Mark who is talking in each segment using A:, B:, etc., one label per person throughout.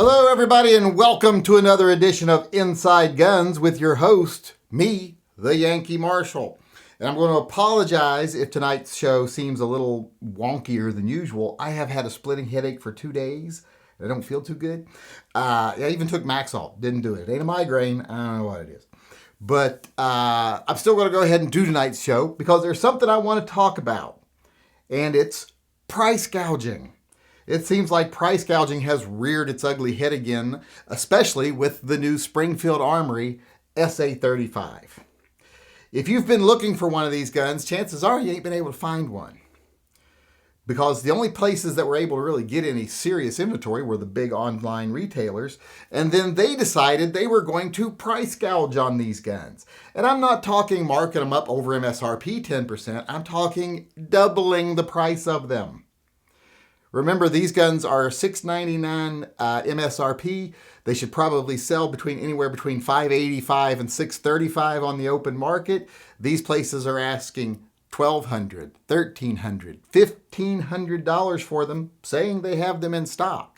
A: Hello, everybody, and welcome to another edition of Inside Guns with your host, me, the Yankee Marshal. And I'm going to apologize if tonight's show seems a little wonkier than usual. I have had a splitting headache for 2 days. I don't feel too good. I even took Maxalt. Didn't do it. It ain't a migraine. I don't know what it is. But I'm still going to go ahead and do tonight's show because there's something I want to talk about. And it's price gouging. It seems like price gouging has reared its ugly head again, especially with the new Springfield Armory SA-35. If you've been looking for one of these guns, chances are you ain't been able to find one. Because the only places that were able to really get any serious inventory were the big online retailers, and then they decided they were going to price gouge on these guns. And I'm not talking marking them up over MSRP 10%, I'm talking doubling the price of them. Remember, these guns are $699 MSRP. They should probably sell anywhere between $585 and $635 on the open market. These places are asking $1,200, $1,300, $1,500 for them, saying they have them in stock.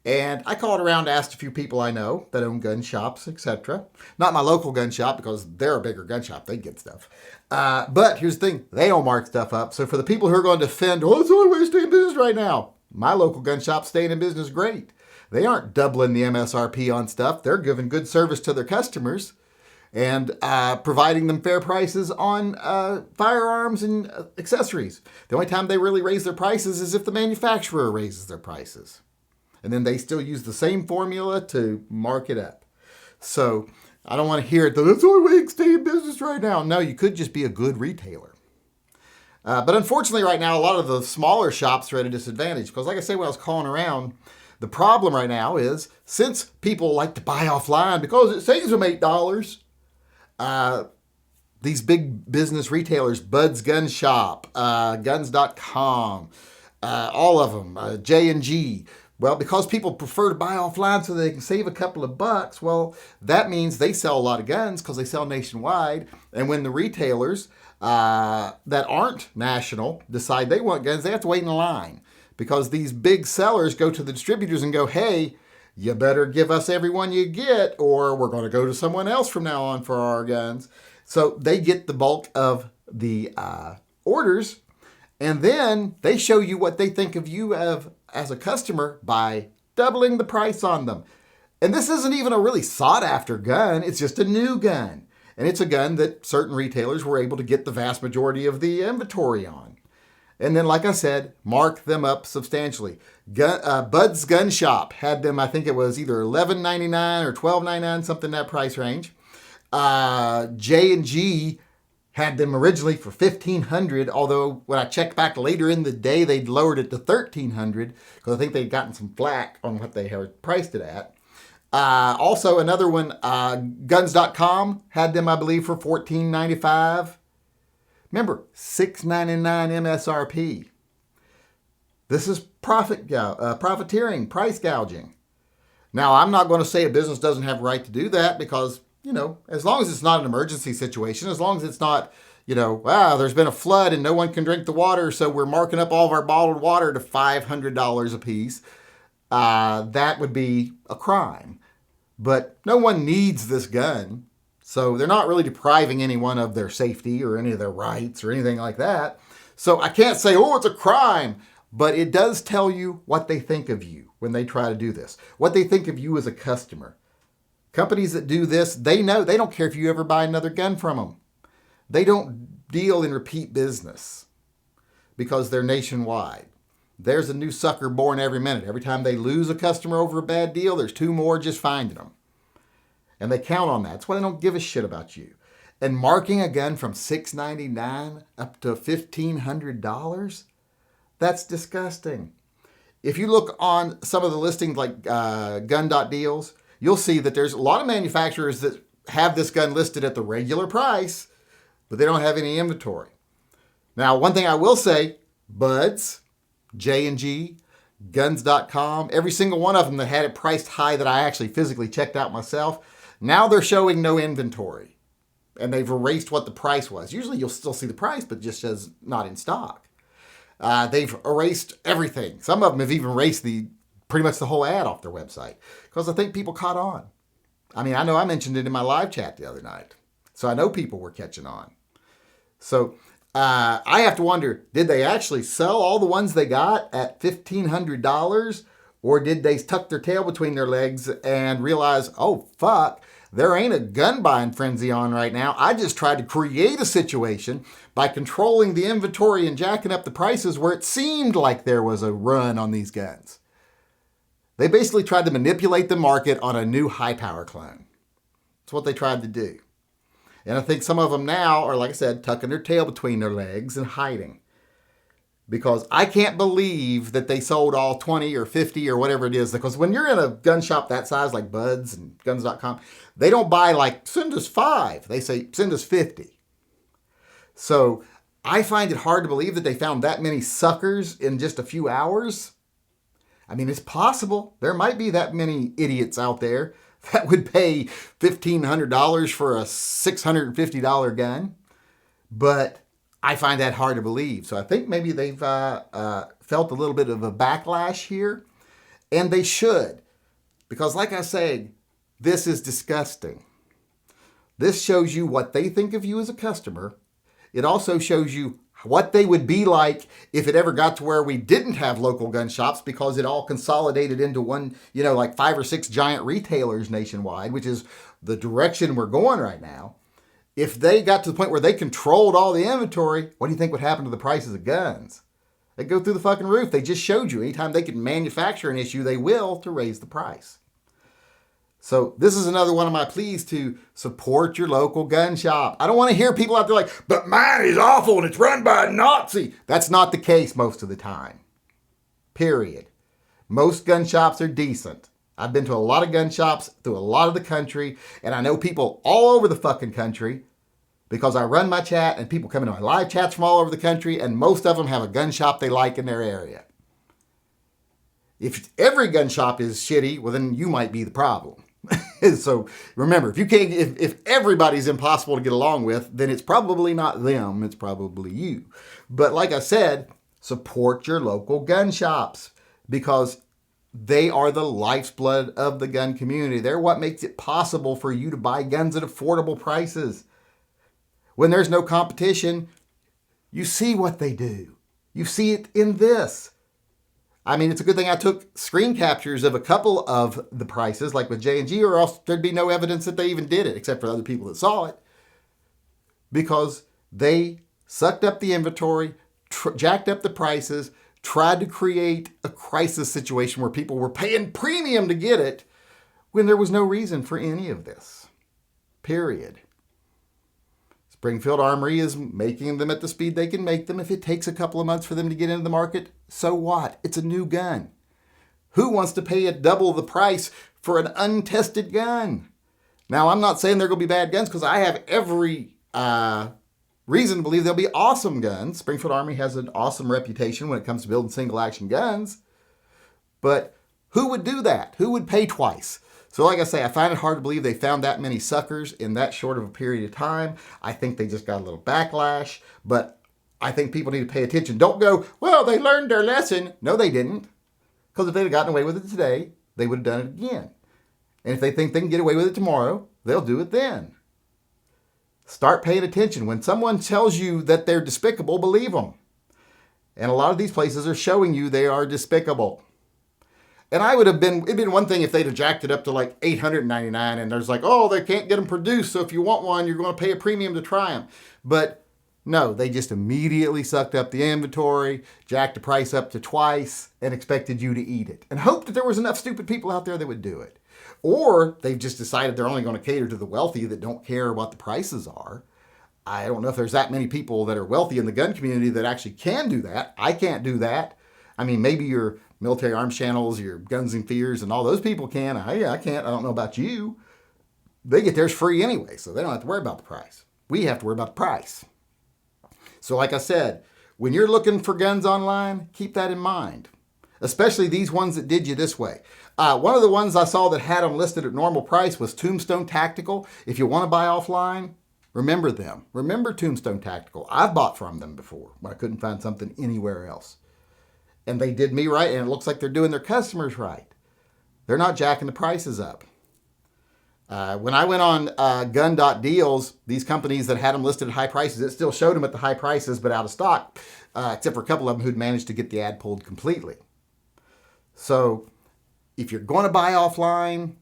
A: And I called around, asked a few people I know that own gun shops, etc. Not my local gun shop because they're a bigger gun shop. They get stuff. But here's the thing. They don't mark stuff up. So for the people who are going to defend, it's the only way to stay in business right now. My local gun shop's staying in business great. They aren't doubling the MSRP on stuff. They're giving good service to their customers and providing them fair prices on firearms and accessories. The only time they really raise their prices is if the manufacturer raises their prices. And then they still use the same formula to mark it up. So I don't want to hear it, that's the only way to stay in business right now. No, you could just be a good retailer. But unfortunately right now, a lot of the smaller shops are at a disadvantage. Because like I said, when I was calling around, the problem right now is since people like to buy offline because it saves them $8, these big business retailers, Bud's Gun Shop, Guns.com, all of them, J&G, well, because people prefer to buy offline so they can save a couple of bucks, well, that means they sell a lot of guns because they sell nationwide. And when the retailers that aren't national decide they want guns, they have to wait in line because these big sellers go to the distributors and go, hey, you better give us every one you get or we're going to go to someone else from now on for our guns. So they get the bulk of the orders, and then they show you what they think of you as a customer by doubling the price on them. And this isn't even a really sought after gun. It's just a new gun. And it's a gun that certain retailers were able to get the vast majority of the inventory on. And then, like I said, mark them up substantially. Bud's Gun Shop had them, I think it was either $11.99 or $12.99, something in that price range. J&G had them originally for $1,500, although when I checked back later in the day, they'd lowered it to $1,300 because I think they'd gotten some flack on what they had priced it at. Also, another one, Guns.com had them, I believe, for $14.95. Remember, $6.99 MSRP. This is profiteering, price gouging. Now, I'm not going to say a business doesn't have a right to do that because, as long as it's not an emergency situation, as long as it's not, there's been a flood and no one can drink the water, so we're marking up all of our bottled water to $500 a piece, that would be a crime. But no one needs this gun, so they're not really depriving anyone of their safety or any of their rights or anything like that. So I can't say, it's a crime, but it does tell you what they think of you when they try to do this, what they think of you as a customer. Companies that do this, they know they don't care if you ever buy another gun from them. They don't deal in repeat business because they're nationwide. There's a new sucker born every minute. Every time they lose a customer over a bad deal, there's 2 more just finding them. And they count on that. That's why they don't give a shit about you. And marking a gun from $699 up to $1,500, that's disgusting. If you look on some of the listings like gun.deals, you'll see that there's a lot of manufacturers that have this gun listed at the regular price, but they don't have any inventory. Now, one thing I will say, Bud's, J&G, Guns.com, every single one of them that had it priced high that I actually physically checked out myself, now they're showing no inventory. And they've erased what the price was. Usually you'll still see the price, but just as not in stock. They've erased everything. Some of them have even erased the pretty much the whole ad off their website because I think people caught on. I mean, I know I mentioned it in my live chat the other night, so I know people were catching on. So I have to wonder, did they actually sell all the ones they got at $1,500, or did they tuck their tail between their legs and realize, oh, fuck, there ain't a gun buying frenzy on right now. I just tried to create a situation by controlling the inventory and jacking up the prices where it seemed like there was a run on these guns. They basically tried to manipulate the market on a new high-power clone. That's what they tried to do. And I think some of them now are, like I said, tucking their tail between their legs and hiding. Because I can't believe that they sold all 20 or 50 or whatever it is. Because when you're in a gun shop that size, like Buds and Guns.com, they don't buy like, send us 5. They say, send us 50. So I find it hard to believe that they found that many suckers in just a few hours. I mean, it's possible. There might be that many idiots out there that would pay $1,500 for a $650 gun. But I find that hard to believe. So I think maybe they've felt a little bit of a backlash here. And they should. Because like I say, this is disgusting. This shows you what they think of you as a customer. It also shows you what they would be like if it ever got to where we didn't have local gun shops because it all consolidated into one, like 5 or 6 giant retailers nationwide, which is the direction we're going right now. If they got to the point where they controlled all the inventory, what do you think would happen to the prices of guns? They'd go through the fucking roof. They just showed you. Anytime they can manufacture an issue, they will to raise the price. So this is another one of my pleas to support your local gun shop. I don't want to hear people out there like, but mine is awful and it's run by a Nazi. That's not the case most of the time. Period. Most gun shops are decent. I've been to a lot of gun shops through a lot of the country, and I know people all over the fucking country because I run my chat and people come into my live chats from all over the country, and most of them have a gun shop they like in their area. If every gun shop is shitty, well, then you might be the problem. So remember, if everybody's impossible to get along with, then it's probably not them, it's probably you. But like I said, support your local gun shops because they are the lifeblood of the gun community. They're what makes it possible for you to buy guns at affordable prices. When there's no competition, you see what they do. You see it in this. I mean, it's a good thing I took screen captures of a couple of the prices, like with J&G, or else there'd be no evidence that they even did it, except for other people that saw it. Because they sucked up the inventory, jacked up the prices, tried to create a crisis situation where people were paying premium to get it when there was no reason for any of this. Period. Springfield Armory is making them at the speed they can make them. If it takes a couple of months for them to get into the market, so what? It's a new gun. Who wants to pay double the price for an untested gun? Now, I'm not saying they're going to be bad guns because I have every reason to believe they'll be awesome guns. Springfield Armory has an awesome reputation when it comes to building single action guns. But who would do that? Who would pay twice? So like I say, I find it hard to believe they found that many suckers in that short of a period of time. I think they just got a little backlash, but I think people need to pay attention. Don't go, well, they learned their lesson. No, they didn't. Because if they'd have gotten away with it today, they would have done it again. And if they think they can get away with it tomorrow, they'll do it then. Start paying attention. When someone tells you that they're despicable, believe them. And a lot of these places are showing you they are despicable. And it'd been one thing if they'd have jacked it up to like $899 and there's like, oh, they can't get them produced. So if you want one, you're going to pay a premium to try them. But no, they just immediately sucked up the inventory, jacked the price up to twice and expected you to eat it and hoped that there was enough stupid people out there that would do it. Or they've just decided they're only going to cater to the wealthy that don't care what the prices are. I don't know if there's that many people that are wealthy in the gun community that actually can do that. I can't do that. I mean, maybe your military arms channels, your Guns and Fears, and all those people can. I can't. I don't know about you. They get theirs free anyway, so they don't have to worry about the price. We have to worry about the price. So like I said, when you're looking for guns online, keep that in mind, especially these ones that did you this way. One of the ones I saw that had them listed at normal price was Tombstone Tactical. If you want to buy offline, remember them. Remember Tombstone Tactical. I've bought from them before when I couldn't find something anywhere else. and they did me right, and it looks like they're doing their customers right. They're not jacking the prices up. When I went on gun.deals, these companies that had them listed at high prices, it still showed them at the high prices, but out of stock, except for a couple of them who'd managed to get the ad pulled completely. So if you're going to buy offline,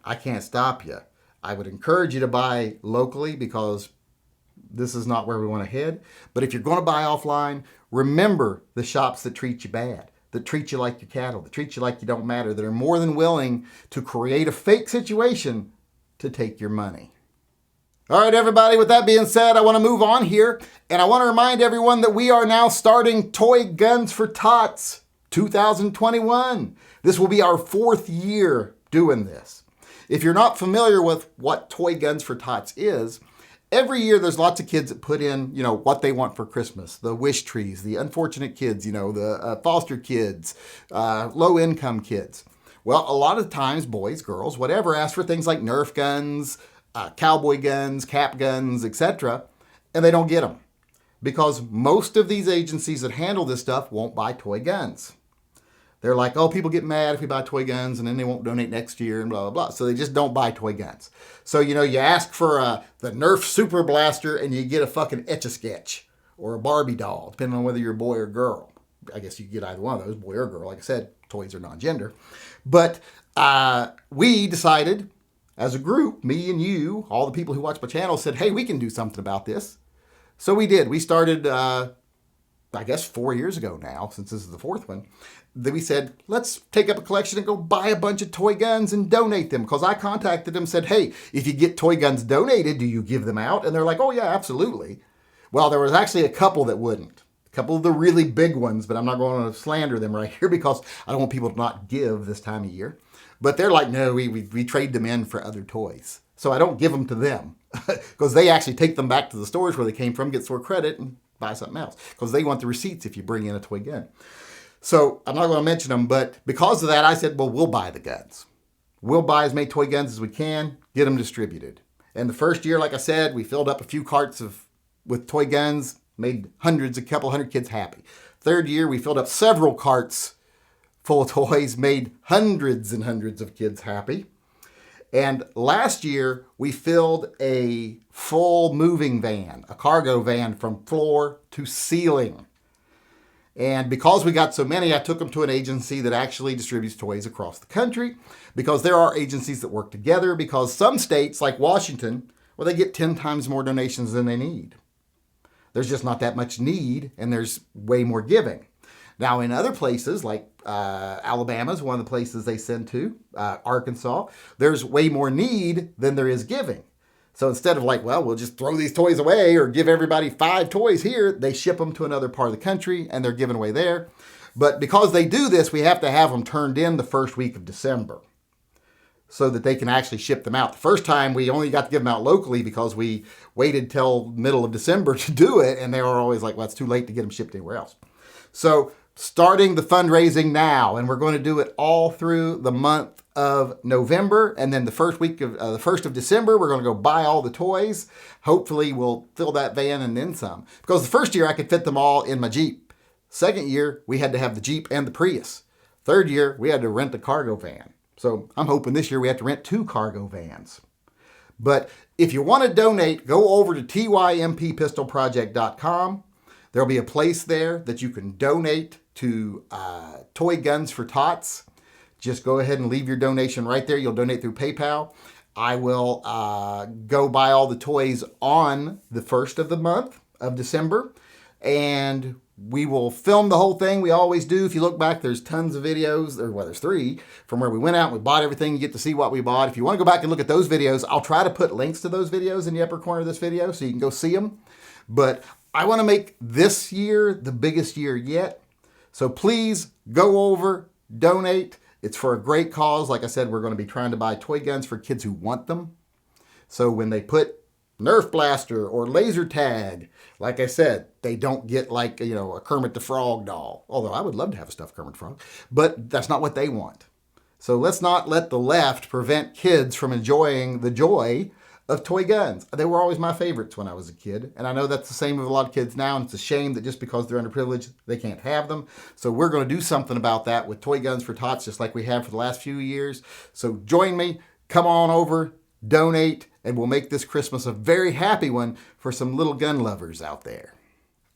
A: I can't stop you. I would encourage you to buy locally because this is not where we want to head. But if you're going to buy offline, remember the shops that treat you bad, that treat you like your cattle, that treat you like you don't matter, that are more than willing to create a fake situation to take your money. All right, everybody, with that being said, I want to move on here. And I want to remind everyone that we are now starting Toy Guns for Tots 2021. This will be our 4th year doing this. If you're not familiar with what Toy Guns for Tots is, every year there's lots of kids that put in, what they want for Christmas. The wish trees, the unfortunate kids, the foster kids, low-income kids. Well, a lot of times, boys, girls, whatever, ask for things like Nerf guns, cowboy guns, cap guns, etc., and they don't get them because most of these agencies that handle this stuff won't buy toy guns. They're like, oh, people get mad if we buy toy guns and then they won't donate next year and blah, blah, blah. So they just don't buy toy guns. So, you ask for the Nerf Super Blaster and you get a fucking Etch-a-Sketch or a Barbie doll, depending on whether you're a boy or girl. I guess you get either one of those, boy or girl. Like I said, toys are non-gender. But we decided as a group, me and you, all the people who watch my channel said, hey, we can do something about this. So we did. We started, 4 years ago now, since this is the 4th one. Then we said, let's take up a collection and go buy a bunch of toy guns and donate them. Because I contacted them and said, hey, if you get toy guns donated, do you give them out? And they're like, oh, yeah, absolutely. Well, there was actually a couple that wouldn't. A couple of the really big ones, but I'm not going to slander them right here because I don't want people to not give this time of year. But they're like, no, we trade them in for other toys. So I don't give them to them because they actually take them back to the stores where they came from, get store credit, and buy something else because they want the receipts if you bring in a toy gun. So I'm not going to mention them, but because of that, I said, well, we'll buy the guns. We'll buy as many toy guns as we can, get them distributed. And the first year, like I said, we filled up a few carts with toy guns, made a couple hundred kids happy. Third year, we filled up several carts full of toys, made hundreds and hundreds of kids happy. And last year, we filled a full moving van, a cargo van from floor to ceiling. And because we got so many, I took them to an agency that actually distributes toys across the country because there are agencies that work together because some states like Washington, well, they get 10 times more donations than they need. There's just not that much need and there's way more giving. Now in other places like Alabama is one of the places they send to, Arkansas, there's way more need than there is giving. So instead of like, well, we'll just throw these toys away or give everybody 5 toys here, they ship them to another part of the country and they're given away there. But because they do this, we have to have them turned in the first week of December so that they can actually ship them out. The first time we only got to give them out locally because we waited till middle of December to do it. And they were always like, well, it's too late to get them shipped anywhere else. So starting the fundraising now, and we're going to do it all through the month of November, and then the first week of the 1st of December, we're going to go buy all the toys. Hopefully we'll fill that van and then some. Because the first year I could fit them all in my Jeep. Second year, we had to have the Jeep and the Prius. Third year, we had to rent a cargo van. So I'm hoping this year we have to rent 2 cargo vans. But if you want to donate, go over to tympistolproject.com. There'll be a place there that you can donate to Toy Guns for Tots. Just go ahead and leave your donation right there. You'll donate through PayPal. I will go buy all the toys on the 1st of the month of December. And we will film the whole thing. We always do. If you look back, there's tons of videos. There's 3 from where we went out and we bought everything. You get to see what we bought. If you want to go back and look at those videos, I'll try to put links to those videos in the upper corner of this video so you can go see them. But I want to make this year the biggest year yet. So please go over, donate. It's for a great cause. Like I said, we're going to be trying to buy toy guns for kids who want them. So when they put Nerf blaster or laser tag, like I said, they don't get like, a Kermit the Frog doll. Although I would love to have a stuffed Kermit the Frog, but that's not what they want. So let's not let the left prevent kids from enjoying the joy of toy guns. They were always my favorites when I was a kid, and I know that's the same with a lot of kids now, and it's a shame that just because they're underprivileged, they can't have them. So we're going to do something about that with Toy Guns for Tots, just like we have for the last few years. So join me, come on over, donate, and we'll make this Christmas a very happy one for some little gun lovers out there.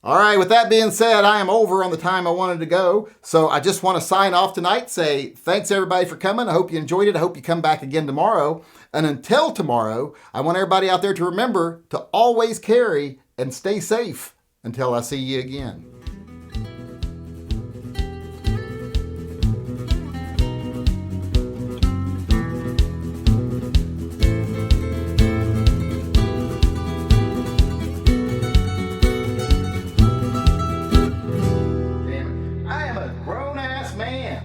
A: All right, with that being said, I am over on the time I wanted to go. So I just want to sign off tonight, say thanks everybody for coming. I hope you enjoyed it. I hope you come back again tomorrow. And until tomorrow, I want everybody out there to remember to always carry and stay safe until I see you again. I am a grown-ass man.